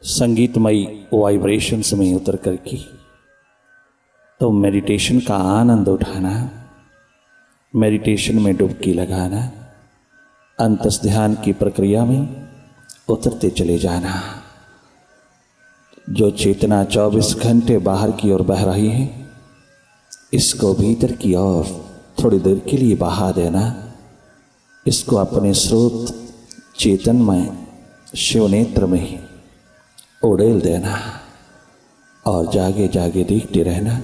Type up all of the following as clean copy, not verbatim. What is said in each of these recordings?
संगीतमयी vibrations में उतर करके तो मेडिटेशन का आनंद उठाना, मेडिटेशन में डुबकी लगाना, अंतस ध्यान की प्रक्रिया में उतरते चले जाना। जो चेतना 24 घंटे बाहर की ओर बह रही है, इसको भीतर की ओर थोड़ी देर के लिए बहा देना। इसको अपने स्रोत चेतनमय शिवनेत्र में उड़ेल देना और जागे जागे देखते रहना।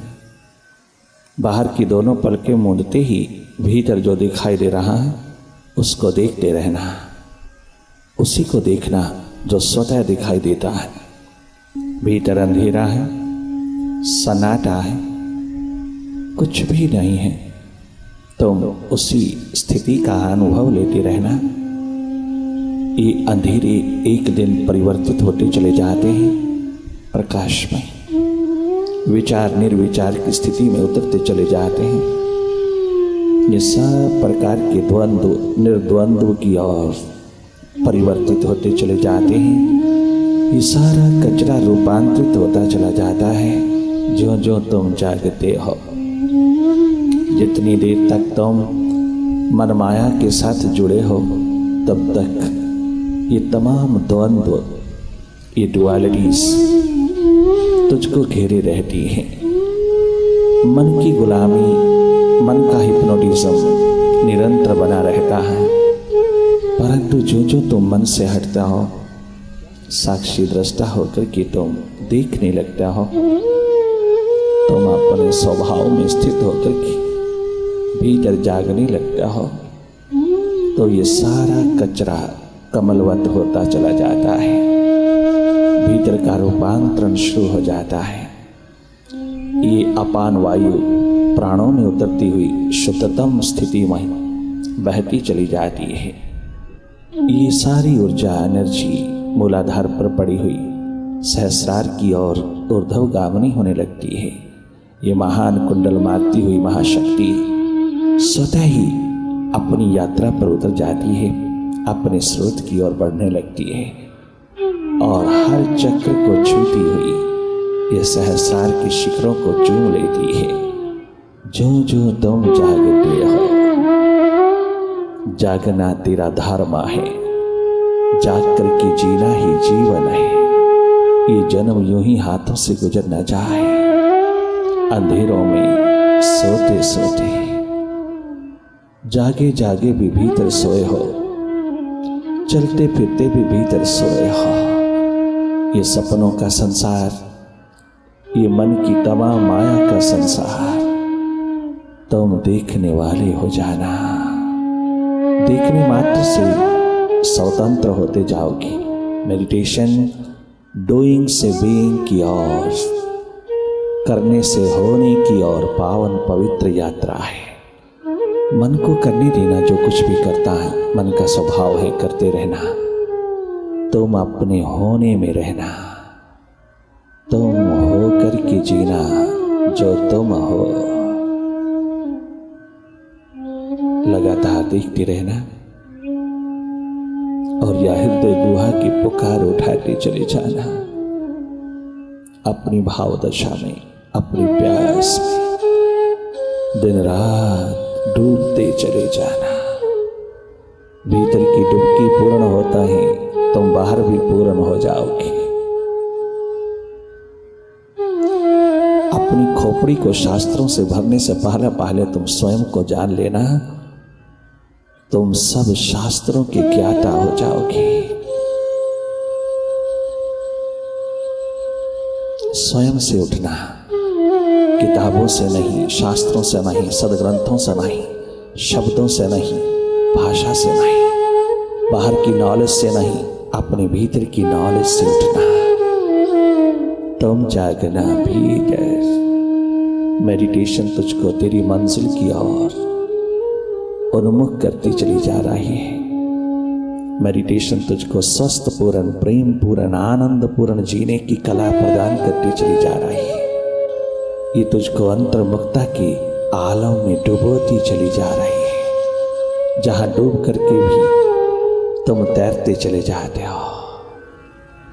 बाहर की दोनों पलकें मूंदते ही भीतर जो दिखाई दे रहा है उसको देखते रहना। उसी को देखना जो स्वतः दिखाई देता है। भीतर अंधेरा है, सन्नाटा है, कुछ भी नहीं है, तुम उसी स्थिति का अनुभव लेते रहना। ये अंधेरे एक दिन परिवर्तित होते चले जाते हैं प्रकाश में, विचार निर्विचार की स्थिति में उतरते चले जाते हैं। ये सब प्रकार के द्वंद्व निर्द्वंद्व की ओर परिवर्तित होते चले जाते हैं। ये सारा कचरा रूपांतरित होता चला जाता है जो जो तुम जागते हो। जितनी देर तक तुम मनमाया के साथ जुड़े हो तब तक ये तमाम द्वंद्व, ये डुअलिटीज तुझको घेरे रहती हैं। मन की गुलामी, मन का हिप्नोटिज्म निरंतर बना रहता है, परंतु जो जो तुम मन से हटता हो, साक्षी दृष्टा होकर के तुम देखने लगता हो, तुम अपने स्वभाव में स्थित होकर के भीतर जागने लगता हो, तो ये सारा कचरा कमलवत होता चला जाता है। भीतर का रूपांतरण शुरू हो जाता है। ये अपान वायु प्राणों में उतरती हुई शुद्धतम स्थिति में बहती चली जाती है। ये सारी ऊर्जा एनर्जी मूलाधार पर पड़ी हुई सहस्रार की ओर ऊर्ध्वगामिनी होने लगती है। ये महान कुंडल मारती हुई महाशक्ति स्वतः ही अपनी यात्रा पर उतर जाती है, अपने स्रोत की ओर बढ़ने लगती है और हर चक्र को छूती हुई ये सहस्रार के शिखरों को चूम लेती है। जो जो तुम जागते हो, जागना तेरा धर्म है, जाग करके जीना ही जीवन है। ये जन्म यूं ही हाथों से गुजर न जाए। अंधेरों में सोते सोते जागे जागे भी भीतर सोए हो, चलते फिरते भी भीतर सोए हो। ये सपनों का संसार, ये मन की तमाम माया का संसार, तुम देखने वाले हो जाना। देखने मात्र से स्वतंत्र होते जाओगे। मेडिटेशन डूइंग से बीइंग की ओर, करने से होने की ओर पावन पवित्र यात्रा है। मन को करने देना जो कुछ भी करता है, मन का स्वभाव है करते रहना। तुम अपने होने में रहना, तुम हो करके जीना जो तुम हो। लगातार देखते रहना और यह हृदय गुहा की पुकार उठाते चले जाना। अपनी भाव दशा में, अपनी प्यास में दिन रात डूबते चले जाना। भीतर की डुबकी पूर्ण होता है, तुम बाहर भी पूर्ण हो जाओगे। अपनी खोपड़ी को शास्त्रों से भरने से पहले तुम स्वयं को जान लेना। तुम सब शास्त्रों के ज्ञाता हो जाओगे। स्वयं से उठना, किताबों से नहीं, शास्त्रों से नहीं, सदग्रंथों से नहीं, शब्दों से नहीं, भाषा से नहीं, बाहर की नॉलेज से नहीं, अपने भीतर की नॉलेज से उठना। तुम जागना भीतर। मेडिटेशन तुझको तेरी मंजिल की ओर उन्मुख करती चली जा रही है। मेडिटेशन तुझको स्वस्थ पूर्ण, प्रेम पूर्ण, आनंद पूर्ण जीने की कला प्रदान करती चली जा रही है। ये तुझको अंतर्मुखता की आलम में डुबोती चली जा रही है, जहां डूब करके भी तुम तैरते चले जाते हो।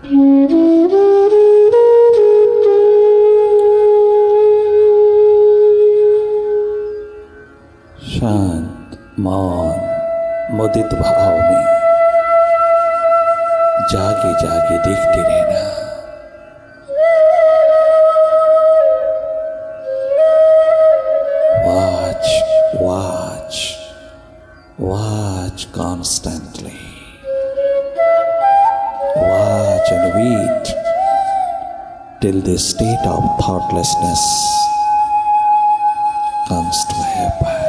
शांत मौन मुदित भाव में जागे जागे देखते रहना। Watch constantly. Watch and wait till the state of thoughtlessness comes to happen.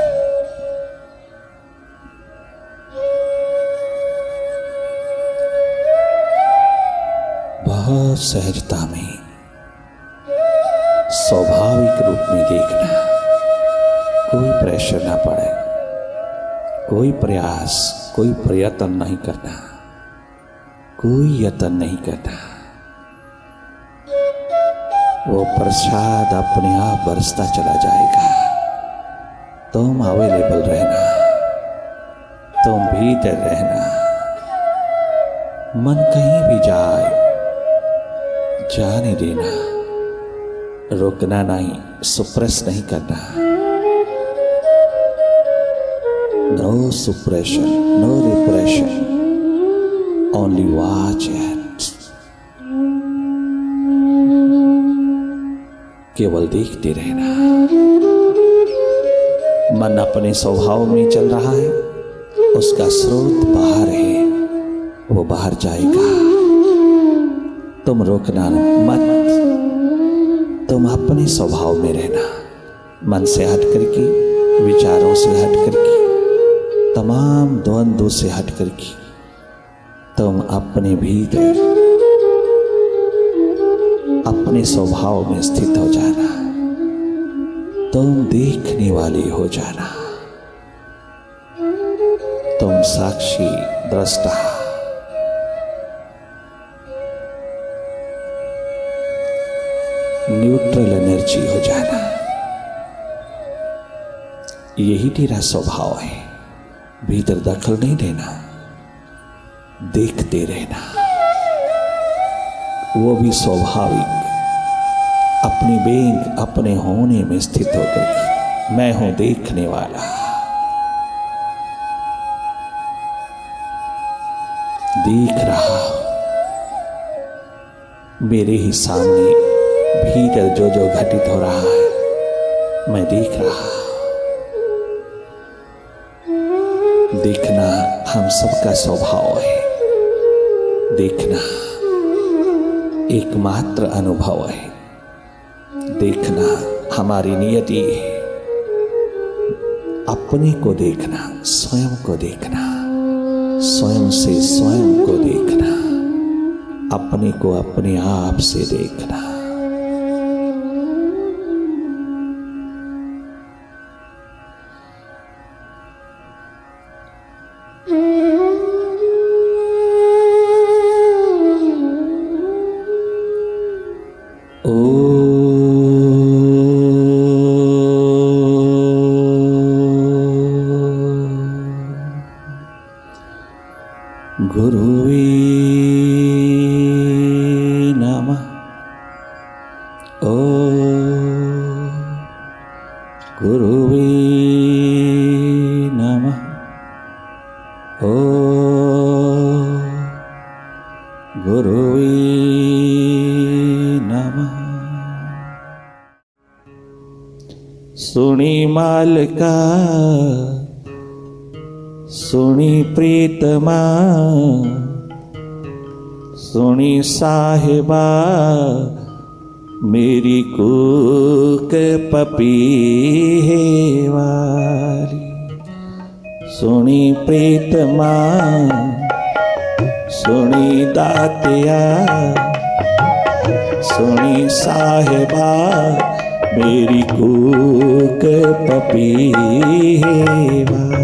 बहुत सहजता में स्वाभाविक रूप में देखना, कोई प्रेशर ना पड़े, कोई प्रयास, कोई प्रयत्न नहीं करना, कोई यत्न नहीं करना। वो प्रसाद अपने आप बरसता चला जाएगा। तुम अवेलेबल रहना, तुम भीतर रहना। मन कहीं भी जाए जाने देना, रोकना नहीं, सुप्रेस नहीं करना। No suppression, no repression, only watch it. केवल देखते रहना। मन अपने स्वभाव में चल रहा है, उसका स्रोत बाहर है, वो बाहर जाएगा। तुम रोकना मत, तुम अपने स्वभाव में रहना। मन से हट करके, विचारों से हट करके, तमाम द्वंद्व से हट करके तुम अपने भीतर अपने स्वभाव में स्थित हो जाना। तुम देखने वाले हो जाना, तुम साक्षी दृष्टा। न्यूट्रल एनर्जी हो जाना। यही तेरा स्वभाव है। भीतर दखल नहीं देना, देखते रहना। वो भी स्वाभाविक अपनी बेंग अपने होने में स्थित होकर के, मैं हूं देखने वाला। देख रहा मेरे ही सामने भीतर जो जो घटित हो रहा है, मैं देख रहा। देखना हम सबका स्वभाव है। देखना एकमात्र अनुभव है। देखना हमारी नियति है। अपने को देखना, स्वयं को देखना, स्वयं से स्वयं को देखना, अपने को अपने आप से देखना। गुरुवे नमः। ओम गुरुवे नमः। ओम गुरुवे नमः। सुनी मालका सुनी प्रीतमा, सुनी साहिबा मेरी कूक पपीहे वाली। सुनी प्रीतमा सुनी दातिया, सुनी साहिबा मेरी कूक पपीहे वाली।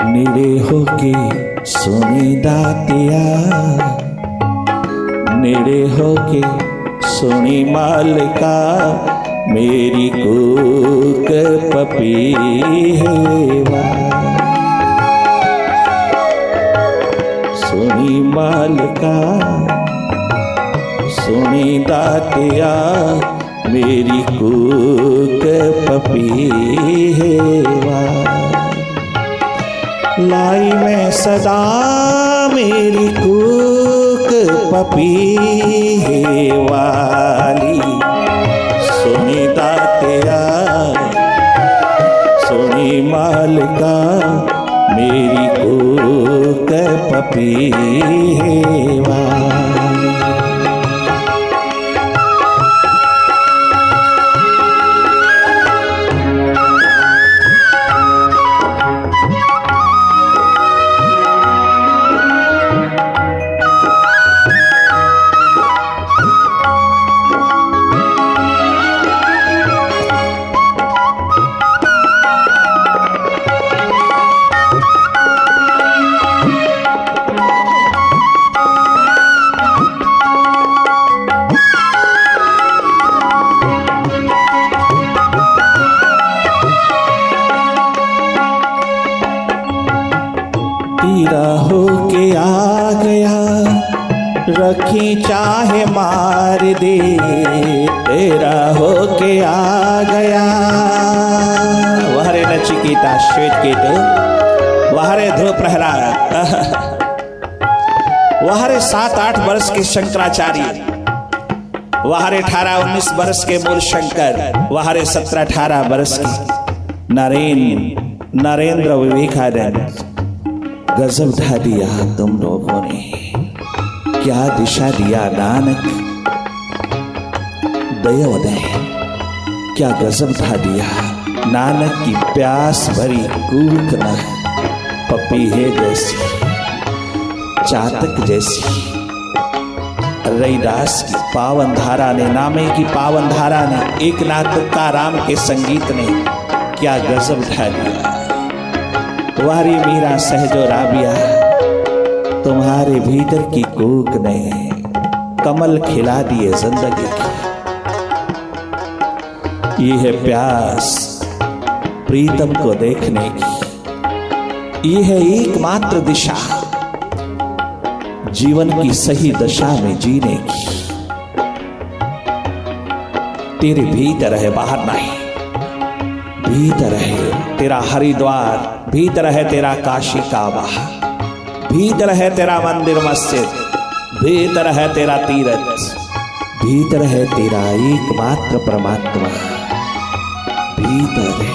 निरे होके सुनी दातिया, नेड़े होके सुनी मालिका मेरी कूक पपीहेवा। सुनी मालिका सुनी दातिया मेरी कूक पपीहेवा। लाई मैं सदा मेरी कूक पपीहेवाली। सुनी दातिया सुनी मालिका मेरी कूक पपीहेवा। तीरा होके आ गया रखी चाहे मार दे। तेरा होके आ गया वहरे नचिकेता श्वेतकेतु, वहरे ध्रुव प्रहलाद, वहरे 7-8 वर्ष के शंकराचार्य, वहरे 18-19 वर्ष के मूल शंकर, वहरे 17-18 वर्ष के नरेंद्र विवेकानंद। गजब ढा दिया तुम लोगों ने, क्या दिशा दिया नानक दयोदय। क्या गजब ढा दिया नानक की प्यास भरी कूक न पपीहे जैसी, चातक जैसी। रैदास की पावन धारा ने, नामे की पावन धारा ने, एक नाथ तुक्का राम के संगीत ने क्या गजब ढा दिया। वारी मीरा सहजो राबिया, तुम्हारे भीतर की कूक ने कमल खिला दिए जिंदगी की। ये है प्यास प्रीतम को देखने की, ये है एकमात्र दिशा जीवन की सही दशा में जीने की। तेरे भीतर है, बाहर नहीं। भीतर है तेरा हरिद्वार, भीतर है तेरा काशी काबा, भीतर है तेरा मंदिर मस्जिद, भीतर है तेरा तीर्थ, भीतर है तेरा एकमात्र परमात्मा। भीतर है,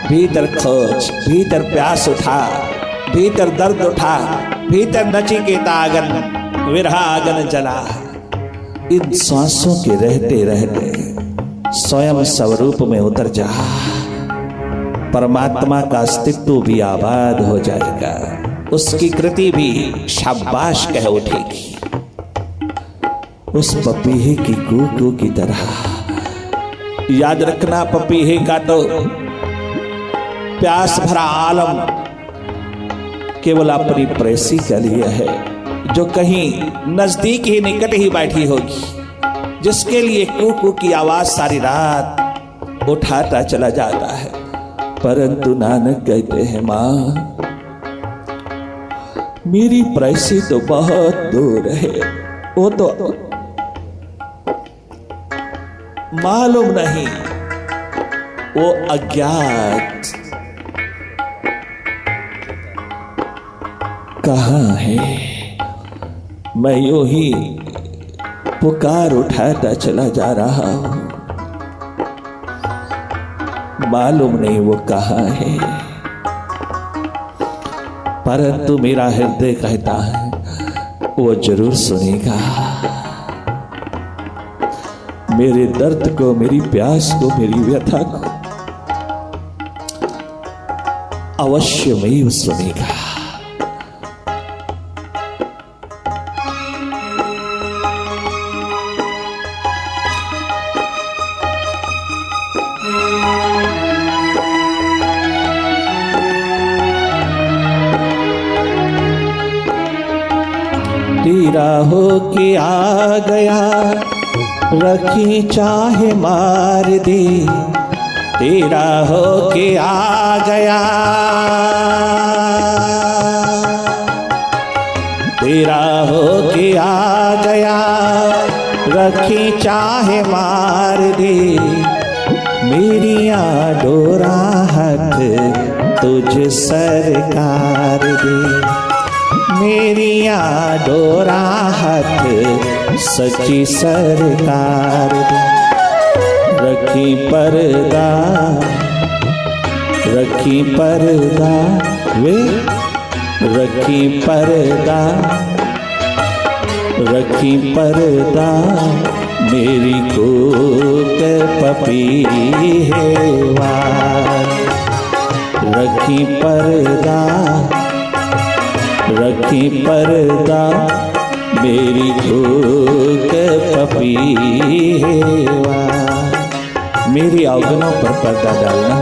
भीतर खोज, भीतर प्यास उठा, भीतर दर्द उठा, भीतर नचिकेता आगन विरहा आगन जला। इन सांसों के रहते रहते स्वयं स्वरूप में उतर जा, परमात्मा का अस्तित्व भी आबाद हो जाएगा, उसकी कृति भी शाबाश कह उठेगी। उस पपीहे की कूकू की तरह याद रखना, पपीहे का तो प्यास भरा आलम केवल अपनी प्रेसी के लिए है, जो कहीं नजदीक ही निकट ही बैठी होगी, जिसके लिए कूकू की आवाज सारी रात उठाता चला जाता है। परंतु नानक कहते हैं, मां मेरी प्रेसी तो बहुत दूर है, वो तो मालूम नहीं, वो अज्ञात कहाँ है। मैं यूं ही पुकार उठाता चला जा रहा हूं, मालूम नहीं वो कहाँ है। परंतु मेरा हृदय कहता है वो जरूर सुनेगा मेरे दर्द को, मेरी प्यास को, मेरी व्यथा को अवश्य में सुनेगा। तेरा हो के आ गया, रखी चाहे मार दे, तेरा हो के आ गया, तेरा हो के आ गया, रखी चाहे मार दे, मेरिया डोरा हाथ तुझ सरकार दे, मेरिया डोरा हाथ सच्ची सरकार दे, रखी पर्दा, रखी पर्दा वे, रखी पर्दा, रखी पर्दा, मेरी कोक पपी है वार, रखी पर्दा, रखी पर्दा, मेरी कोक पपी है वार। मेरे अवगुणों पर पर्दा डालना,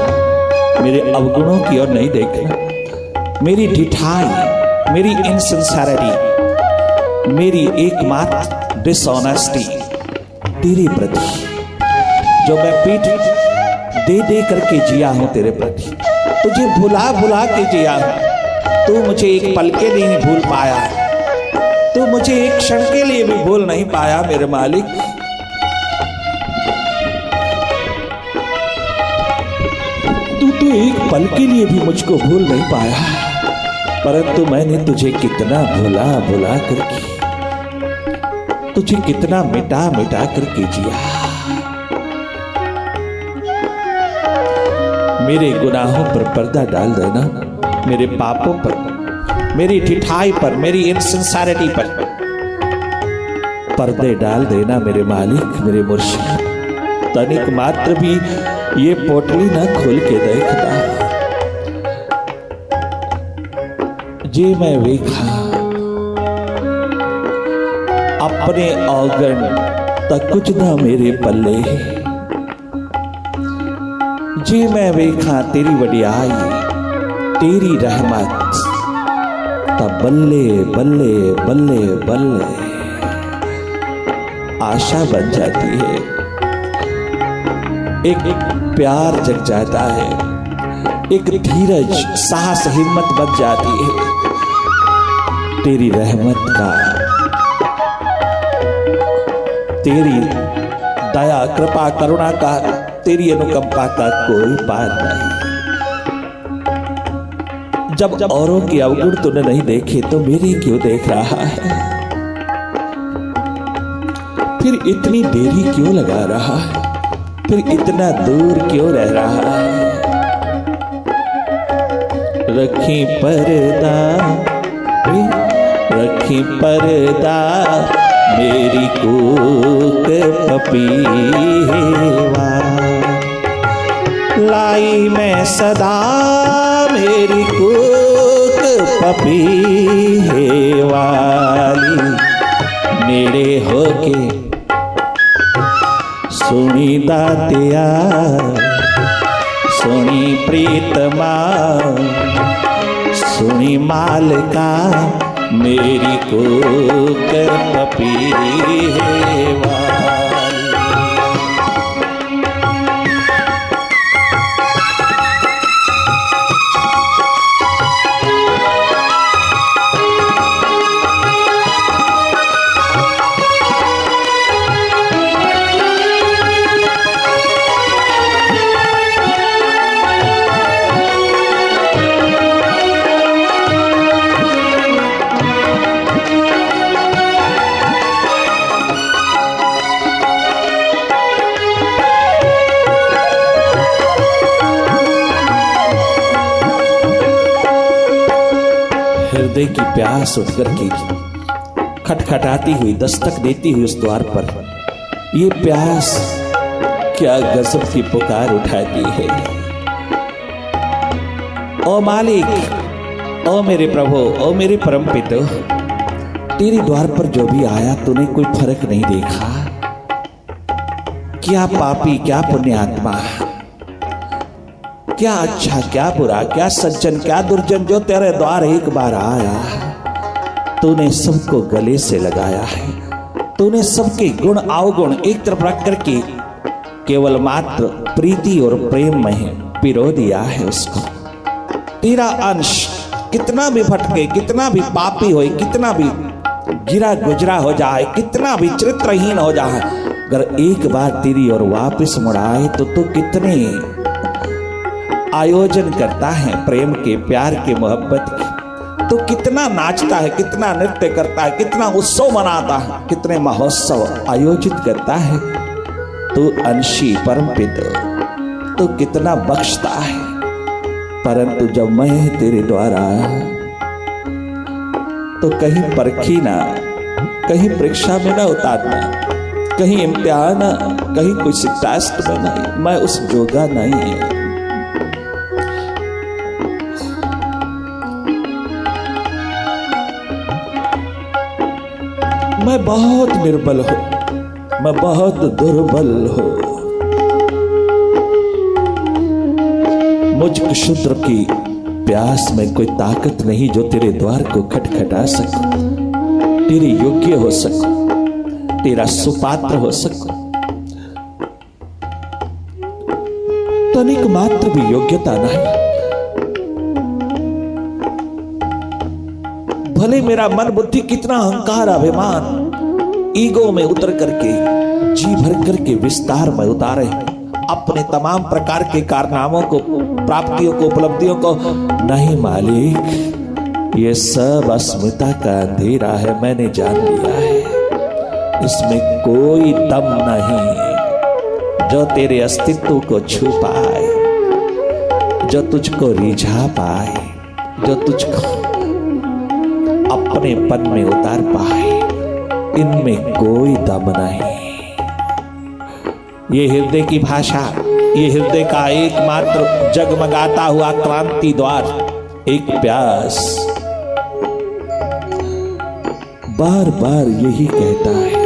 मेरे अवगुणों की ओर नहीं देखना, मेरी ढिठाई, मेरी इनसिंसियरिटी, मेरी एकमात्र डिसऑनेस्टी तेरे प्रति, जो मैं पीठ दे दे करके जिया हूं तेरे प्रति, तुझे भुला भुला के जिया हूं, तू मुझे एक पल के लिए नहीं भूल पाया, तू मुझे एक क्षण के लिए भी भूल नहीं पाया मेरे मालिक। तू एक पल के लिए भी मुझको भूल नहीं पाया, परंतु मैंने तुझे कितना भुला भुला करके, तुझे कितना मिटा मिटा करके जिया। मेरे गुनाहों पर पर्दा डाल देना, मेरे पापों पर, मेरी ढिठाई पर, मेरी इनसिंसियरिटी पर पर्दे डाल देना मेरे मालिक, मेरे मुर्शिद। तनिक मात्र भी ये पोटली ना खोल के देखना, जे मैं वेखा अपने औगण तक कुछ ना मेरे पल्ले, जे मैं वेखा तेरी वडियाई, तेरी रहमत, तब बल्ले बल्ले बल्ले बल्ले आशा बन जाती है, एक प्यार जग जाता है, एक धीरज साहस हिम्मत बन जाती है। तेरी रहमत का, तेरी दया कृपा करुणा का, तेरी अनुकंपा का कोई पार नहीं। जब औरों के अवगुण तूने नहीं देखे तो मेरे क्यों देख रहा है? फिर इतनी देरी क्यों लगा रहा है? फिर इतना दूर क्यों रह रहा है? रखी पर्दा, रखी पर्दा, मेरी कोक पपी हेवा, लाई मैं सदा मेरी कोक पपी हेवाली, नेड़े होके सुनी दातिया, सुनी प्रीतमा, सुनी मालका, मेरी कोक पपी हेवा। हृदय की प्यास उठकर के खटखटाती हुई, दस्तक देती हुई उस द्वार पर, ये प्यास क्या गजब की पुकार उठाती है। ओ मालिक, ओ मेरे प्रभु, ओ मेरे परमपिता, तेरे द्वार पर जो भी आया तूने कोई फर्क नहीं देखा। क्या पापी, क्या पुण्यात्मा, क्या अच्छा, क्या बुरा, क्या सज्जन, क्या दुर्जन, जो तेरे द्वार एक बार आया तूने सबको गले से लगाया है, तूने सबके गुण अवगुण एक तरफ रख करके केवल मात्र प्रीति और प्रेम में पिरो दिया है उसको। तेरा अंश कितना भी भटके, कितना भी पापी हो, कितना भी गिरा गुजरा हो जाए, कितना भी चरित्रहीन हो जाए, अगर एक बार तेरी ओर वापस मुड़ाए तो तू कितने आयोजन करता है प्रेम के, प्यार के, मोहब्बत के। तो कितना नाचता है, कितना नृत्य करता है, कितना उत्सव मनाता है, कितने महोत्सव आयोजित करता है। तू अंशी परमपिता, तो कितना बख्शता है। परंतु जब मैं तेरे द्वारा आया तो कहीं परखी ना, कहीं परीक्षा में ना उतारना, कहीं इम्तिहान, कहीं कोई टेस्ट में नहीं, मैं उस जोगा नहीं है। मैं बहुत निर्बल हूं, मैं बहुत दुर्बल हूं। मुझ क्षुद्र की प्यास में कोई ताकत नहीं जो तेरे द्वार को खटखटा सकूं, तेरे योग्य हो सकूं, तेरा सुपात्र हो सकूं। तनिक मात्र भी योग्यता नहीं। भले मेरा मन बुद्धि कितना अहंकार, अभिमान, ईगो में उतर करके, जी भर करके विस्तार में उतारे, अपने तमाम प्रकार के कारनामों को, प्राप्तियों को, उपलब्धियों को, नहीं मालिक, ये सब अस्मिता का अंधेरा है, मैंने जान लिया है। इसमें कोई दम नहीं जो तेरे अस्तित्व को छू पाए, जो तुझको रिझा पाए, जो तुझको अपने पन में उतार पाए। इनमें कोई दम नहीं। ये हृदय की भाषा, ये हृदय का एकमात्र जगमगाता हुआ क्रांति द्वार, एक प्यास बार बार यही कहता है,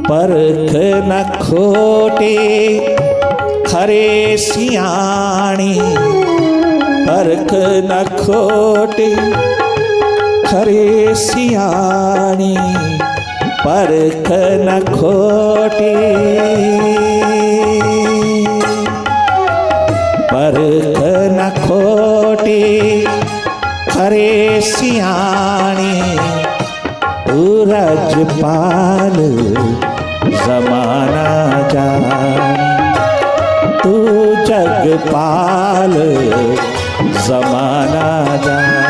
परख न खोटे खरे सियाणी, परख न खोटे खरे सियाणी, परख न खोटे, परख न खोटे खरे सियाणी, तू रजपाल जमाना जाने, तू जगपाल जमाना जाने।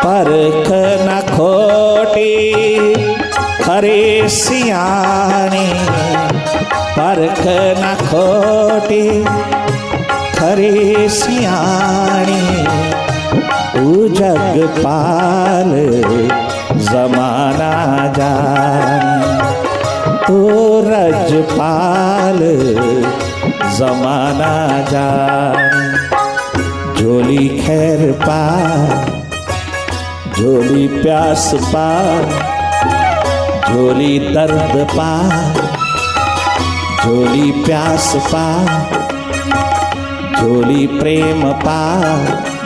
परख न खोटी खरे सियाने, परख न खोटी खरे सियाने, तू जगपाल जमाना जाने, तू रजपाल जमाना जाने। झोली खैर पा, झोली प्यास पा, झोली दर्द पा, झोली प्यास पा, झोली प्रेम पा,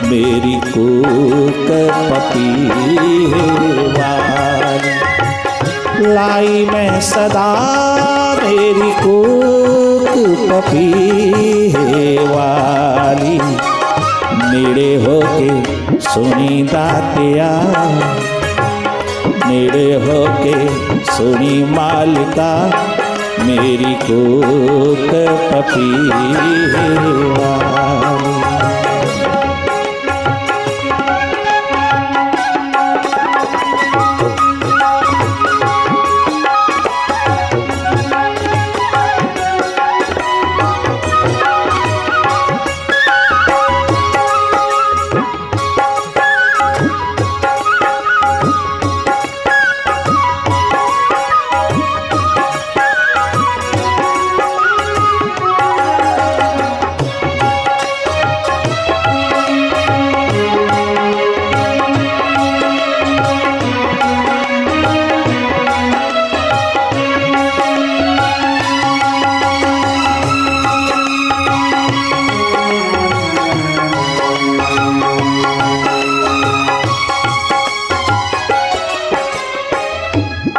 मेरी कूक पपीवार लाई मैं सदा, मेरी कूक पपीवाली नेड़े होके सुनी दातिया, नेड़े होके सुनी मालिका, मेरी कूक पपीवाली।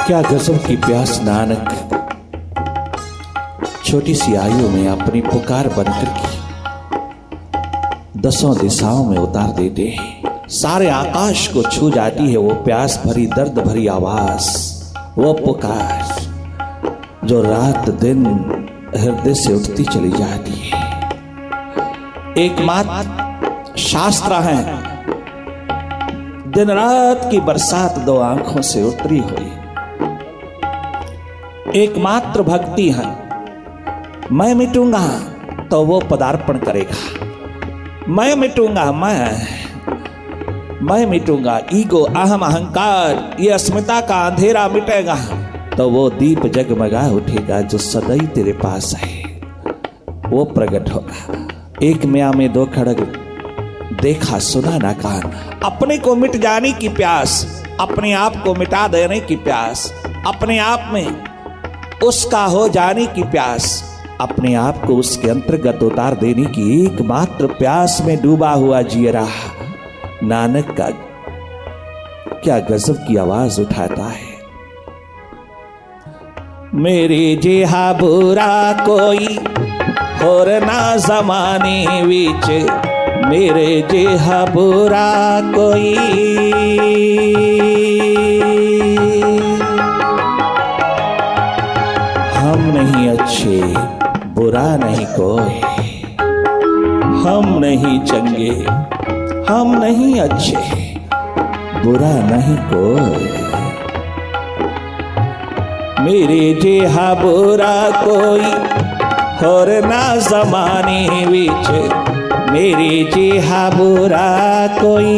क्या गजब की प्यास नानक छोटी सी आयु में अपनी पुकार बनकर की दसों दिशाओं में उतार देते हैं। सारे आकाश को छू जाती है वो प्यास भरी दर्द भरी आवाज, वो पुकार जो रात दिन हृदय से उठती चली जाती है। एकमात्र शास्त्र है, दिन रात की बरसात दो आंखों से उतरी हुई। एकमात्र भक्ति है, मैं मिटूंगा तो वो पदार्पण करेगा। मैं मिटूंगा, मैं मिटूंगा। ईगो, अहम, अहंकार, ये अस्मिता का अंधेरा मिटेगा तो वो दीप जगमगा उठेगा जो सदैव तेरे पास है, वो प्रकट होगा। एक म्याह में दो खड़ग, देखा सुना ना कान। अपने को मिट जाने की प्यास, अपने आप को मिटा देने की प्यास, अपने आप में उसका हो जाने की प्यास, अपने आप को उसके अंतर्गत उतार देने की एकमात्र प्यास में डूबा हुआ जिया रहा नानक का क्या गजब की आवाज उठाता है। मेरे जेहा बुरा कोई और ना जमाने विच, मेरे जेहा बुरा कोई। हम नहीं अच्छे, बुरा नहीं कोई। हम नहीं चंगे, हम नहीं अच्छे, बुरा नहीं कोई। मेरे जेहा बुरा कोई और ना जमाने विच, मेरे जेहा बुरा कोई।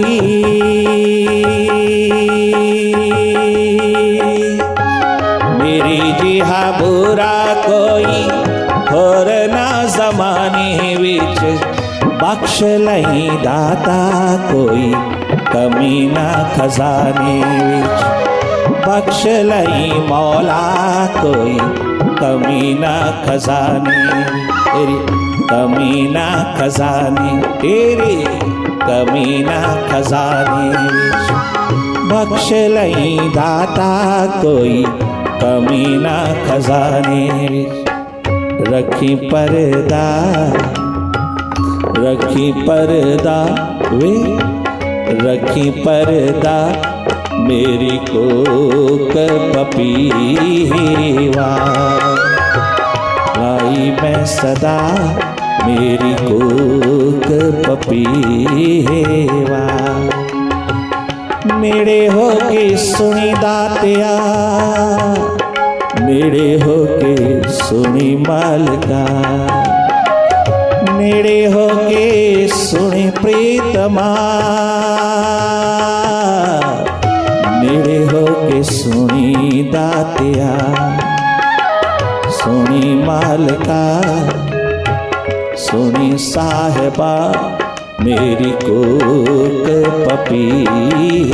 मेरे जेहा बुरा कोई और ना जमाने विच, बख्श लही दाता कोई कमी ना खजाने विच। बख्श लही मौला कोई कमी ना खजाने तेरी, कमी ना खजाने तेरी, कमी ना खजाने विच। बख्श लही दाता कोई कमी ना खजाने विच। रखी पर्दा, रखी पर्दा वे, रखी पर्दा मेरी कोक पपीवा। लाई मैं सदा मेरी कोक पपीवा। मेरे होके सुनी दातिया, मेरे होके सुनी मालका। मेरे होके सुनी प्रीतमा, मेरे होके सुनी दातिया। सुनी मालका, सुनी साहिबा मेरी कोक पपीवारी।